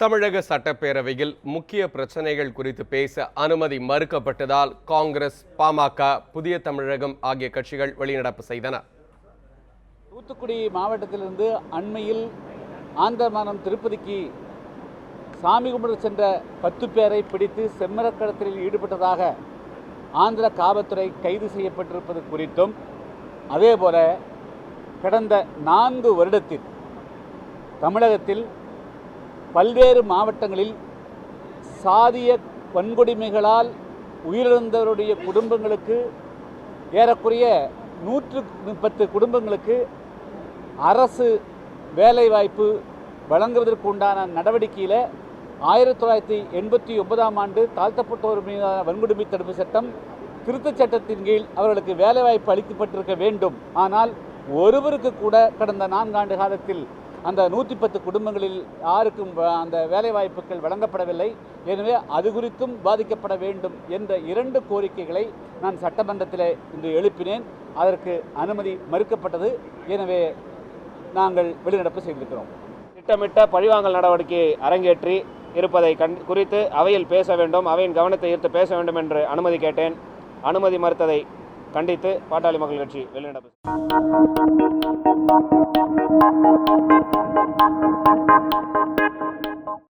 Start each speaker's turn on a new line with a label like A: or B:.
A: தமிழக சட்டப்பேரவையில் முக்கிய பிரச்சனைகள் குறித்து பேச அனுமதி மறுக்கப்பட்டதால் காங்கிரஸ், பாமக, புதிய தமிழகம் ஆகிய கட்சிகள் வெளிநடப்பு செய்தன.
B: தூத்துக்குடி மாவட்டத்திலிருந்து அண்மையில் ஆந்திரமானம் திருப்பதிக்கு சாமி கும்பிட சென்ற 10 பேரை பிடித்து செம்மரக்கடத்தலில் ஈடுபட்டதாக ஆந்திர காவல்துறை கைது செய்யப்பட்டிருப்பது குறித்தும், அதேபோல கடந்த 4 வருடத்தில் தமிழகத்தில் பல்வேறு மாவட்டங்களில் சாதிய வன்கொடுமைகளால் உயிரிழந்தவருடைய குடும்பங்களுக்கு ஏறக்குறைய 110 குடும்பங்களுக்கு அரசு வேலைவாய்ப்பு வழங்குவதற்கு உண்டான நடவடிக்கையில் 1989ஆம் ஆண்டு தாழ்த்தப்பட்டோர் மீதான வன்கொடுமை தடுப்பு சட்டம் திருத்தச் சட்டத்தின் கீழ் அவர்களுக்கு வேலைவாய்ப்பு அளிக்கப்பட்டிருக்க வேண்டும். ஆனால் ஒருவருக்கு கூட கடந்த 4 ஆண்டு காலத்தில் அந்த 110 குடும்பங்களில் யாருக்கும் அந்த வேலைவாய்ப்புகள் வழங்கப்படவில்லை. எனவே அது குறித்தும் பாதிக்கப்பட வேண்டும் என்ற 2 கோரிக்கைகளை நான் சட்டமன்றத்தில் இன்று எழுப்பினேன். அதற்கு அனுமதி மறுக்கப்பட்டது. எனவே நாங்கள் வெளிநடப்பு செய்திருக்கிறோம்.
C: திட்டமிட்ட பழிவாங்கல் நடவடிக்கை அரங்கேற்றி இருப்பதை குறித்து அவையில் பேச வேண்டும், அவையின் கவனத்தை ஈர்த்து பேச வேண்டும் என்று அனுமதி கேட்டேன். அனுமதி மறுத்ததை கண்டித்து பாட்டாளி மக்கள் கட்சி வெளிநடப்பு.